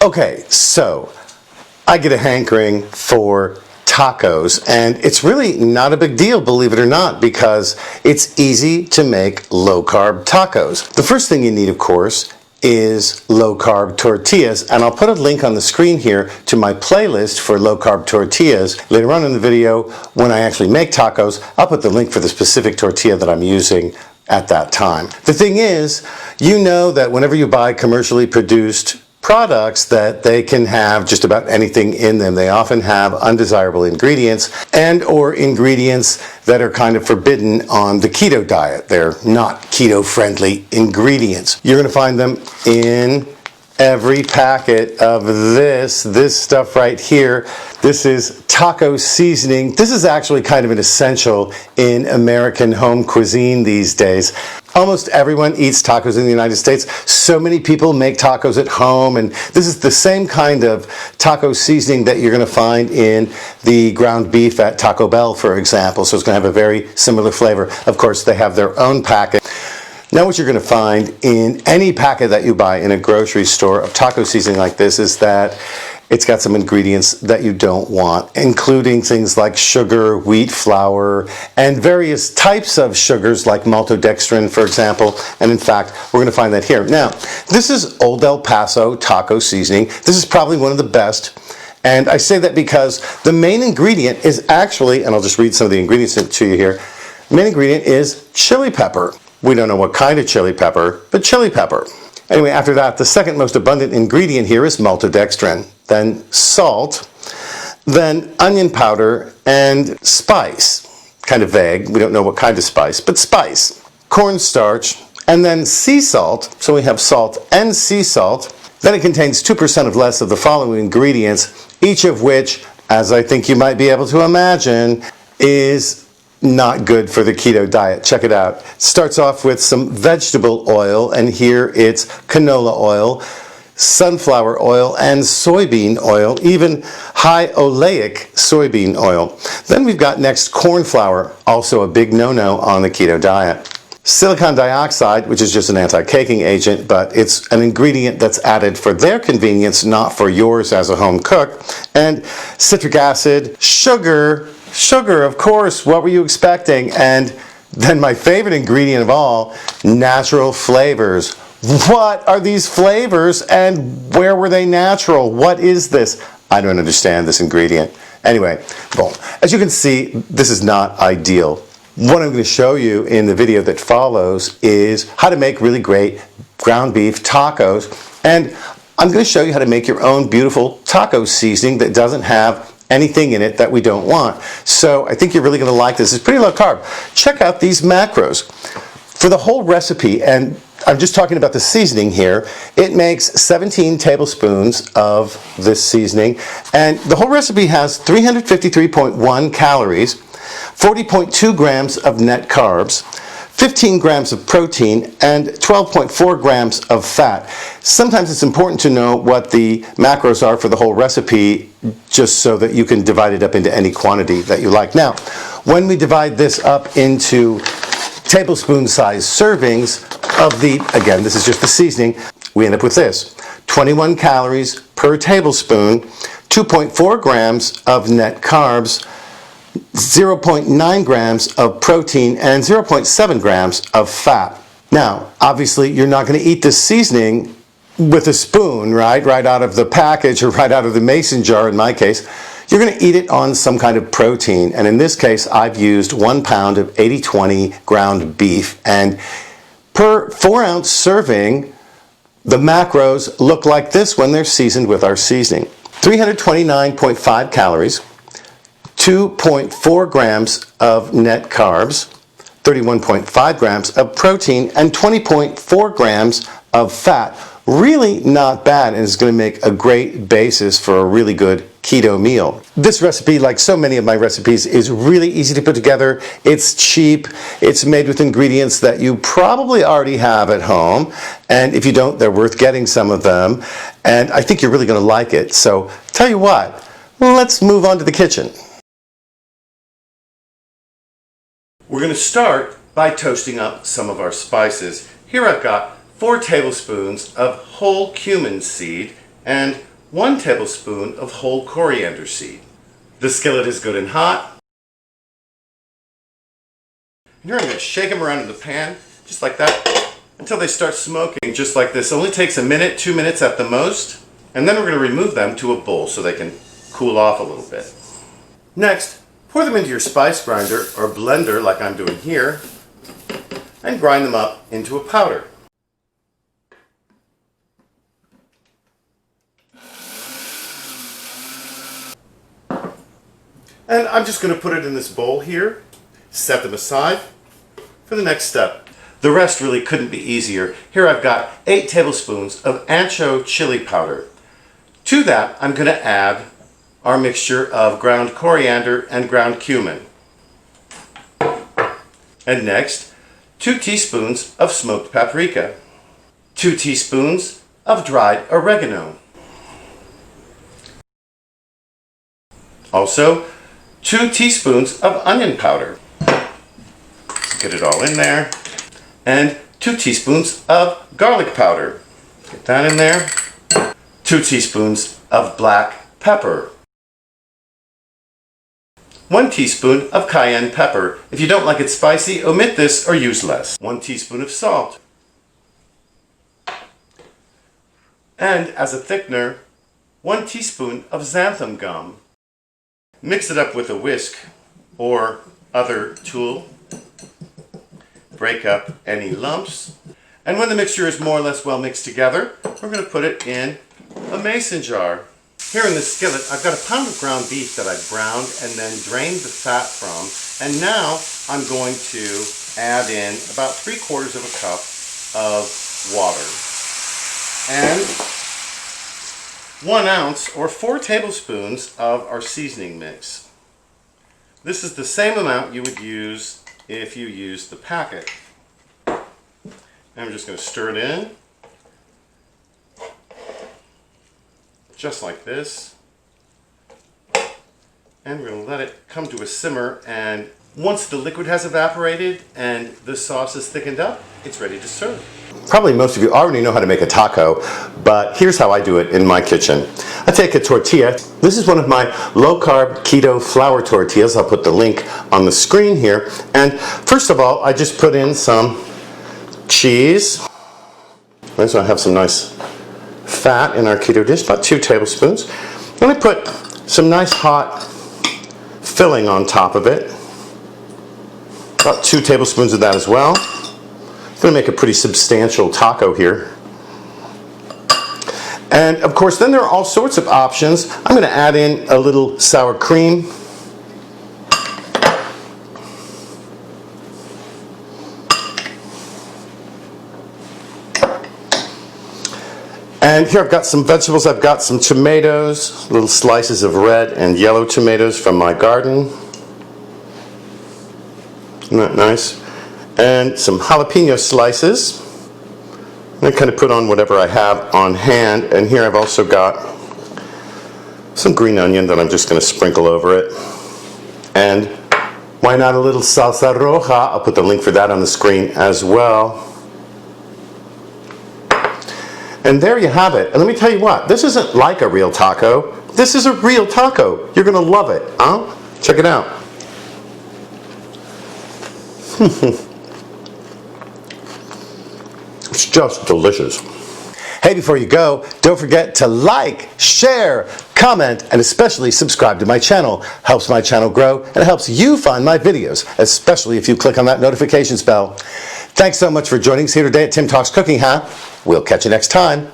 Okay, so I get a hankering for tacos, and it's really not a big deal, believe it or not, because it's easy to make low-carb tacos. The first thing you need, of course, is low-carb tortillas, and I'll put a link on the screen here to my playlist for low-carb tortillas. Later on in the video, when I actually make tacos, I'll put the link for the specific tortilla that I'm using at that time. The thing is, you know that whenever you buy commercially produced products, that they can have just about anything in them. They often have undesirable ingredients and or ingredients that are kind of forbidden on the keto diet. They're not keto-friendly ingredients. You're going to find them in every packet of this stuff right here. This is taco seasoning. This is actually kind of an essential in American home cuisine these days. Almost everyone eats tacos in the United States. So many people make tacos at home, and this is the same kind of taco seasoning that you're going to find in the ground beef at Taco Bell, for example. So it's going to have a very similar flavor. Of course, they have their own packet. Now what you're going to find in any packet that you buy in a grocery store of taco seasoning like this is that it's got some ingredients that you don't want, including things like sugar, wheat flour, and various types of sugars like maltodextrin, for example. And in fact, we're going to find that here. Now, this is Old El Paso taco seasoning. This is probably one of the best. And I say that because the main ingredient is actually, and I'll just read some of the ingredients to you here. The main ingredient is chili pepper. We don't know what kind of chili pepper, but chili pepper. Anyway, after that, the second most abundant ingredient here is maltodextrin, then salt, then onion powder, and spice. Kind of vague, we don't know what kind of spice, but spice. Cornstarch, and then sea salt, so we have salt and sea salt. Then it contains 2% of less of the following ingredients, each of which, as I think you might be able to imagine, is not good for the keto diet. Check it out. It starts off with some vegetable oil, and here it's canola oil, sunflower oil, and soybean oil, even high oleic soybean oil. Then we've got next corn flour, also a big no-no on the keto diet. Silicon dioxide, which is just an anti-caking agent, but it's an ingredient that's added for their convenience, not for yours as a home cook. And citric acid, sugar, of course, what were you expecting? And then my favorite ingredient of all, natural flavors. What are these flavors and where were they natural? What is this? I don't understand this ingredient. Anyway, well, as you can see, this is not ideal. What I'm going to show you in the video that follows is how to make really great ground beef tacos. And I'm going to show you how to make your own beautiful taco seasoning that doesn't have anything in it that we don't want. So I think you're really going to like this. It's pretty low carb. Check out these macros. For the whole recipe, and I'm just talking about the seasoning here, it makes 17 tablespoons of this seasoning, and the whole recipe has 353.1 calories, 40.2 grams of net carbs, 15 grams of protein, and 12.4 grams of fat. Sometimes it's important to know what the macros are for the whole recipe, just so that you can divide it up into any quantity that you like. Now, when we divide this up into tablespoon-sized servings of the, again, this is just the seasoning, we end up with this: 21 calories per tablespoon, 2.4 grams of net carbs, 0.9 grams of protein, and 0.7 grams of fat. Now, obviously, you're not going to eat this seasoning with a spoon, right out of the package or right out of the mason jar in my case. You're going to eat it on some kind of protein, and in this case, I've used 1 pound of 80/20 ground beef, and per 4-ounce serving, the macros look like this when they're seasoned with our seasoning: 329.5 calories, 2.4 grams of net carbs, 31.5 grams of protein, and 20.4 grams of fat. Really not bad, and is going to make a great basis for a really good keto meal. This recipe, like so many of my recipes, is really easy to put together. It's cheap. It's made with ingredients that you probably already have at home, and if you don't, they're worth getting some of them, and I think you're really going to like it. So, tell you what, let's move on to the kitchen. We're going to start by toasting up some of our spices. Here I've got 4 tablespoons of whole cumin seed and 1 tablespoon of whole coriander seed. The skillet is good and hot. And here I'm going to shake them around in the pan, just like that, until they start smoking, just like this. It only takes a minute, 2 minutes at the most. And then we're going to remove them to a bowl so they can cool off a little bit. Next, pour them into your spice grinder or blender like I'm doing here, and grind them up into a powder. And I'm just going to put it in this bowl here, set them aside for the next step. The rest really couldn't be easier. Here I've got 8 tablespoons of ancho chili powder. To that, I'm going to add our mixture of ground coriander and ground cumin. And next, 2 teaspoons of smoked paprika, 2 teaspoons of dried oregano. Also, 2 teaspoons of onion powder. Get it all in there. And 2 teaspoons of garlic powder. Get that in there. 2 teaspoons of black pepper. 1 teaspoon of cayenne pepper. If you don't like it spicy, omit this or use less. 1 teaspoon of salt. And as a thickener, 1 teaspoon of xanthan gum. Mix it up with a whisk or other tool. Break up any lumps. And when the mixture is more or less well mixed together, we're going to put it in a mason jar. Here in this skillet, I've got a pound of ground beef that I've browned and then drained the fat from. And now I'm going to add in about 3/4 of a cup of water. And 1 ounce or 4 tablespoons of our seasoning mix. This is the same amount you would use if you used the packet. And I'm just going to stir it in. Just like this. And we're going to let it come to a simmer, and once the liquid has evaporated and the sauce is thickened up, it's ready to serve. Probably most of you already know how to make a taco, but here's how I do it in my kitchen. I take a tortilla. This is one of my low-carb keto flour tortillas. I'll put the link on the screen here. And first of all, I just put in some cheese. So I have some nice fat in our keto dish, about 2 tablespoons. Then I put some nice hot filling on top of it. About 2 tablespoons of that as well. I'm going to make a pretty substantial taco here. And of course, then there are all sorts of options. I'm going to add in a little sour cream. And here I've got some vegetables. I've got some tomatoes, little slices of red and yellow tomatoes from my garden. Isn't that nice? And some jalapeno slices. And I kind of put on whatever I have on hand. And here I've also got some green onion that I'm just going to sprinkle over it. And why not a little salsa roja? I'll put the link for that on the screen as well. And there you have it. And let me tell you what, this isn't like a real taco. This is a real taco. You're going to love it. Huh? Check it out. It's just delicious. Hey, before you go, don't forget to like, share, comment, and especially subscribe to my channel. Helps my channel grow and helps you find my videos, especially if you click on that notifications bell. Thanks so much for joining us here today at Tim Talks Cooking, huh? We'll catch you next time.